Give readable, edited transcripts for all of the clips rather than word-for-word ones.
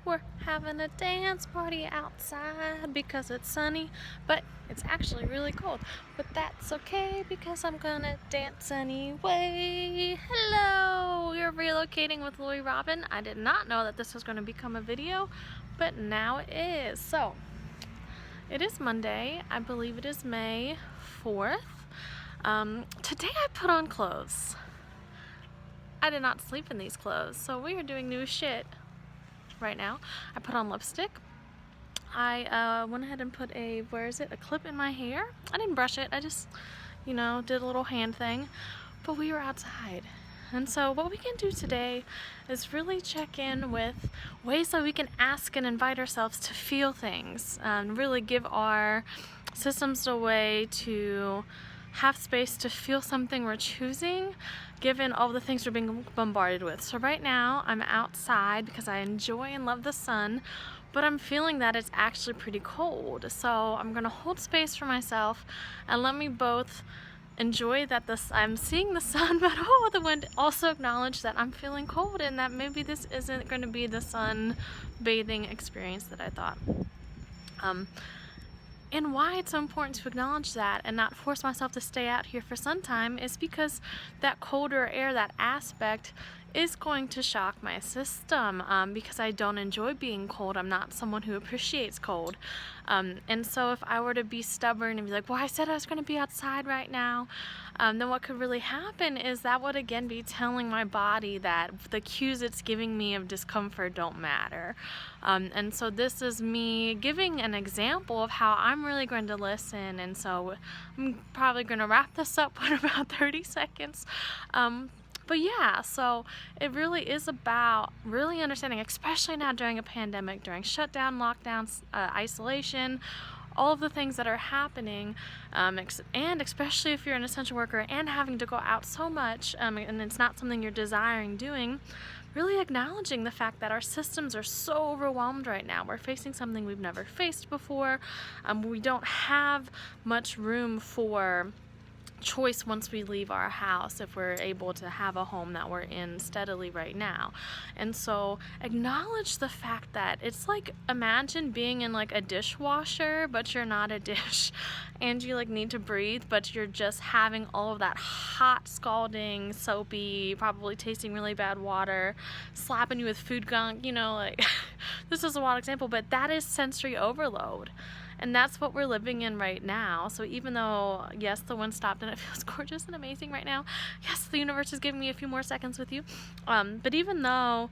We're having a dance party outside because it's sunny, but it's actually really cold. But that's okay because I'm gonna dance anyway. Hello! You're relocating with Louie Robin. I did not know that this was going to become a video, but now it is. So, it is Monday. I believe it is May 4th. Today I put on clothes. I did not sleep in these clothes, so we are doing new shit right now. I put on lipstick. I went ahead and put a clip in my hair. I didn't brush it. I just, did a little hand thing. But we were outside. And so what we can do today is really check in with ways that we can ask and invite ourselves to feel things and really give our systems a way to have space to feel something we're choosing given all the things we're being bombarded with. So right now I'm outside because I enjoy and love the sun, but I'm feeling that it's actually pretty cold. So I'm gonna hold space for myself and let me both enjoy that I'm seeing the sun, but the wind, also acknowledge that I'm feeling cold and that maybe this isn't going to be the sun bathing experience that I thought. And why it's so important to acknowledge that and not force myself to stay out here for sun time is because that colder air, that aspect, is going to shock my system because I don't enjoy being cold. I'm not someone who appreciates cold. And so if I were to be stubborn and be like, well, I said I was going to be outside right now, then what could really happen is that would again be telling my body that the cues it's giving me of discomfort don't matter. And so this is me giving an example of how I'm really going to listen. And so I'm probably going to wrap this up in about 30 seconds. But yeah, so it really is about really understanding, especially now during a pandemic, during shutdown, lockdowns, isolation, all of the things that are happening, and especially if you're an essential worker and having to go out so much, and it's not something you're desiring doing, really acknowledging the fact that our systems are so overwhelmed right now. We're facing something we've never faced before. We don't have much room for choice once we leave our house if we're able to have a home that we're in steadily right now. And so acknowledge the fact that it's like, imagine being in like a dishwasher, but you're not a dish and you like need to breathe, but you're just having all of that hot, scalding, soapy, probably tasting really bad water slapping you with food gunk, like this is a wild example, but that is sensory overload. And that's what we're living in right now. So even though, yes, the wind stopped and it feels gorgeous and amazing right now, yes, the universe is giving me a few more seconds with you, but even though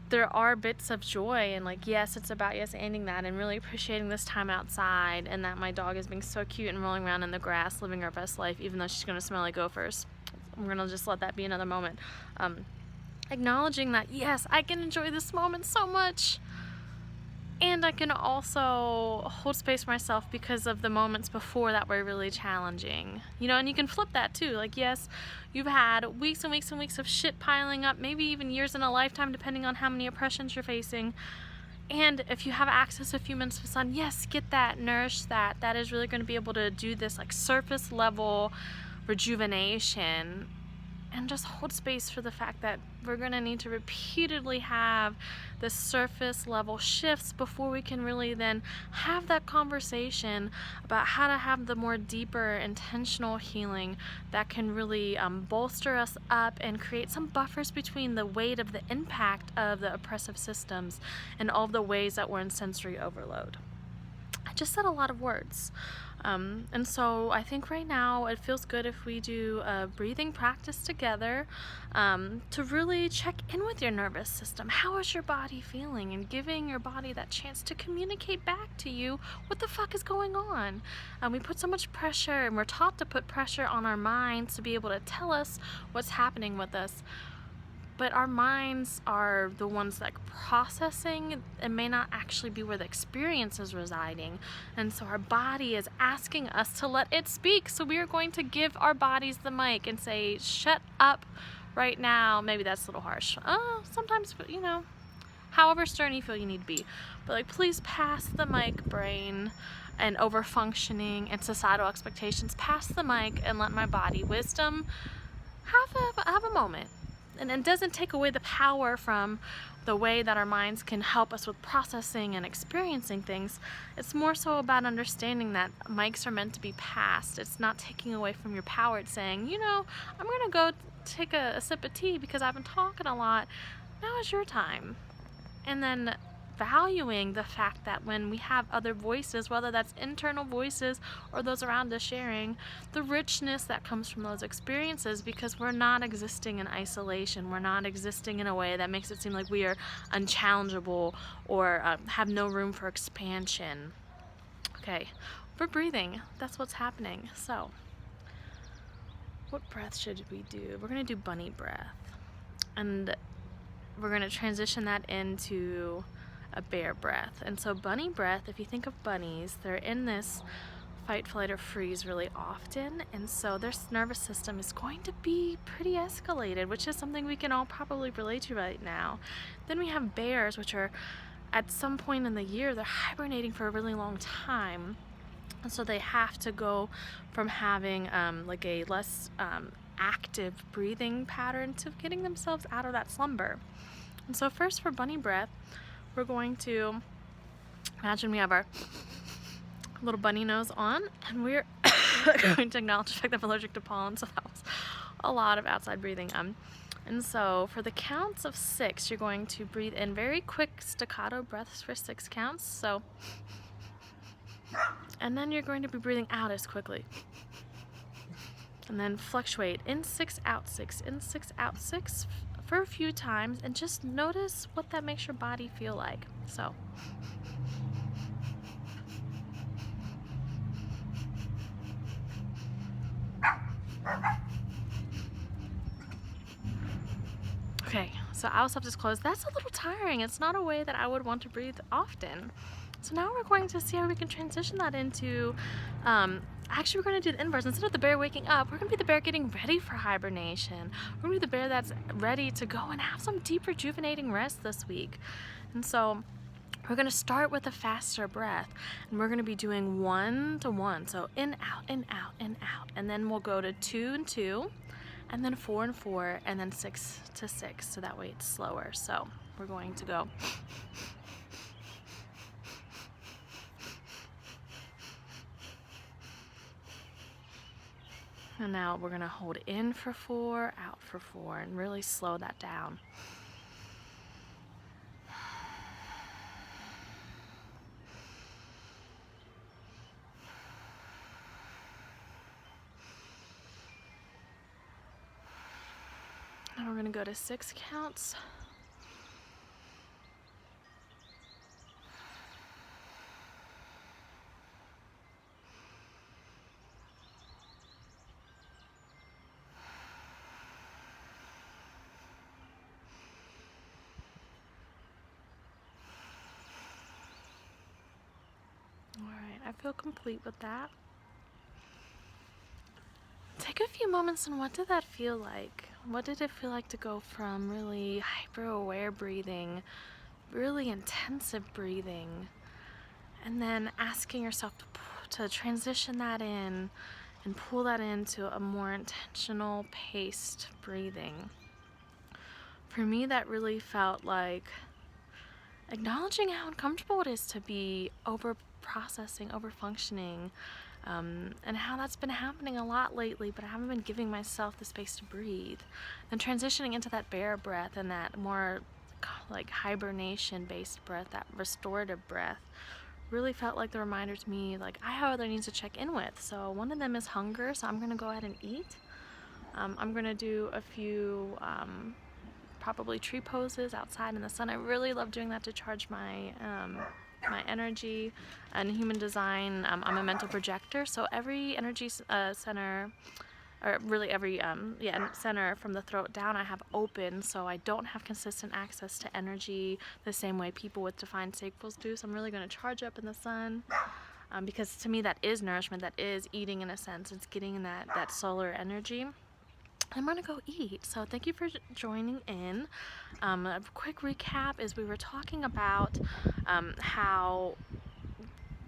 there are bits of joy and like, yes, it's about ending that and really appreciating this time outside and that my dog is being so cute and rolling around in the grass, living her best life, even though she's going to smell like gophers. I'm going to just let that be another moment. Acknowledging that, yes, I can enjoy this moment so much. And I can also hold space for myself because of the moments before that were really challenging. And you can flip that too. Like, yes, you've had weeks and weeks and weeks of shit piling up, maybe even years in a lifetime, depending on how many oppressions you're facing. And if you have access to a few minutes of sun, yes, get that, nourish that. That is really going to be able to do this like surface level rejuvenation. And just hold space for the fact that we're going to need to repeatedly have the surface level shifts before we can really then have that conversation about how to have the more deeper intentional healing that can really bolster us up and create some buffers between the weight of the impact of the oppressive systems and all of the ways that we're in sensory overload. I just said a lot of words. And so I think right now it feels good if we do a breathing practice together to really check in with your nervous system. How is your body feeling? And giving your body that chance to communicate back to you what the fuck is going on. We put so much pressure, and we're taught to put pressure on our minds to be able to tell us what's happening with us. But our minds are the ones like processing. It may not actually be where the experience is residing. And so our body is asking us to let it speak. So we are going to give our bodies the mic and say, shut up right now. Maybe that's a little harsh. Sometimes, however stern you feel you need to be. But like, please pass the mic, brain, and over-functioning and societal expectations. Pass the mic and let my body wisdom have a moment. And it doesn't take away the power from the way that our minds can help us with processing and experiencing things. It's more so about understanding that mics are meant to be passed. It's not taking away from your power. It's saying, you know, I'm gonna go take a sip of tea because I've been talking a lot. Now is your time. And then valuing the fact that when we have other voices, whether that's internal voices or those around us sharing, the richness that comes from those experiences, because we're not existing in isolation. We're not existing in a way that makes it seem like we are unchallengeable or have no room for expansion. Okay, we're breathing. That's what's happening. So, what breath should we do? We're gonna do bunny breath. And we're going to transition that into a bear breath. And so bunny breath, if you think of bunnies, they're in this fight, flight, or freeze really often, and so their nervous system is going to be pretty escalated, which is something we can all probably relate to right now. Then we have bears, which are at some point in the year, they're hibernating for a really long time, and so they have to go from having like a less active breathing pattern to getting themselves out of that slumber. And so first, for bunny breath, we're going to imagine we have our little bunny nose on, and we're going to acknowledge the fact that I'm allergic to pollen, so that was a lot of outside breathing. And so for the counts of 6, you're going to breathe in very quick staccato breaths for 6 counts. So, and then you're going to be breathing out as quickly. And then fluctuate in 6, out 6, in 6, out 6 for a few times, and just notice what that makes your body feel like. So, okay, so I will self-disclose, that's a little tiring. It's not a way that I would want to breathe often. So now we're going to see how we can transition that into, actually we're going to do the inverse. Instead of the bear waking up, we're going to be the bear getting ready for hibernation. We're going to be the bear that's ready to go and have some deep rejuvenating rest this week. And so we're going to start with a faster breath, and we're going to be doing 1 to 1. So in, out, in, out, in, out. And then we'll go to 2 and 2, and then 4 and 4, and then 6 to 6. So that way it's slower. So we're going to go. And now we're going to hold in for 4, out for 4, and really slow that down. And we're going to go to 6 counts. Alright, I feel complete with that. Take a few moments, and what did that feel like? What did it feel like to go from really hyper-aware breathing, really intensive breathing, and then asking yourself to transition that in and pull that into a more intentional, paced breathing? For me, that really felt like acknowledging how uncomfortable it is to be over-processing, over-functioning, and how that's been happening a lot lately, but I haven't been giving myself the space to breathe. Then transitioning into that bear breath and that more like hibernation-based breath, that restorative breath, really felt like the reminder to me, like, I have other needs to check in with. So one of them is hunger, so I'm going to go ahead and eat. I'm going to do a few probably tree poses outside in the sun. I really love doing that to charge my my energy. And human design, I'm a mental projector, so every energy center, or really every center from the throat down, I have open, so I don't have consistent access to energy the same way people with defined sacrals do. So I'm really going to charge up in the sun, because to me that is nourishment, that is eating in a sense. It's getting that solar energy. I'm gonna go eat. So thank you for joining in. A quick recap is we were talking about how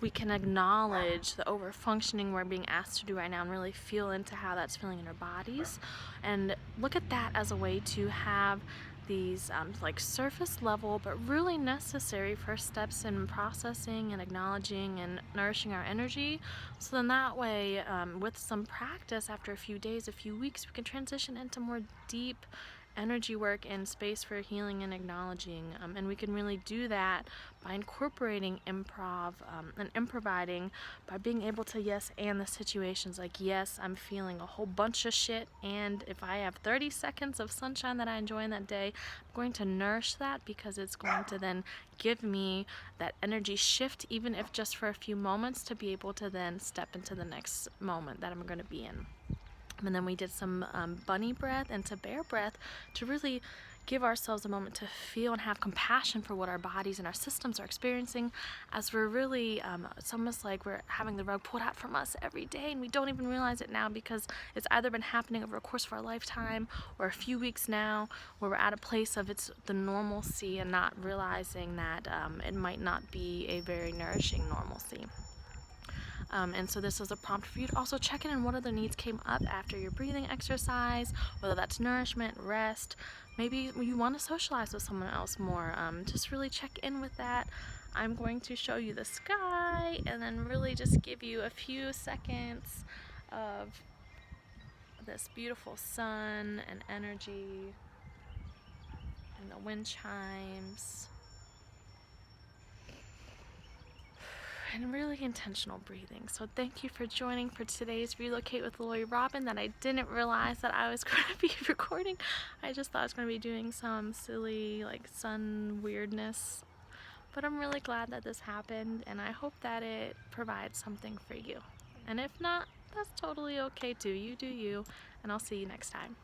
we can acknowledge the over-functioning we're being asked to do right now and really feel into how that's feeling in our bodies, and look at that as a way to have these like surface level but really necessary first steps in processing and acknowledging and nourishing our energy. So then that way, with some practice, after a few days, a few weeks, we can transition into more deep energy work and space for healing and acknowledging, and we can really do that by incorporating improv and improvising, by being able to yes and the situations. Like, yes, I'm feeling a whole bunch of shit, and if I have 30 seconds of sunshine that I enjoy in that day, I'm going to nourish that, because it's going to then give me that energy shift, even if just for a few moments, to be able to then step into the next moment that I'm going to be in. And then we did some bunny breath into bear breath to really give ourselves a moment to feel and have compassion for what our bodies and our systems are experiencing, as we're really, it's almost like we're having the rug pulled out from us every day, and we don't even realize it now, because it's either been happening over a course of our lifetime or a few weeks now, where we're at a place of it's the normalcy and not realizing that it might not be a very nourishing normalcy. And so this is a prompt for you to also check in on what other needs came up after your breathing exercise, whether that's nourishment, rest, maybe you want to socialize with someone else more. Just really check in with that. I'm going to show you the sky and then really just give you a few seconds of this beautiful sun and energy and the wind chimes. And really intentional breathing. So thank you for joining for today's Relocate with Lori Robin, that I didn't realize that I was going to be recording. I just thought I was going to be doing some silly like sun weirdness. But I'm really glad that this happened, and I hope that it provides something for you. And if not, that's totally okay too. You do you, and I'll see you next time.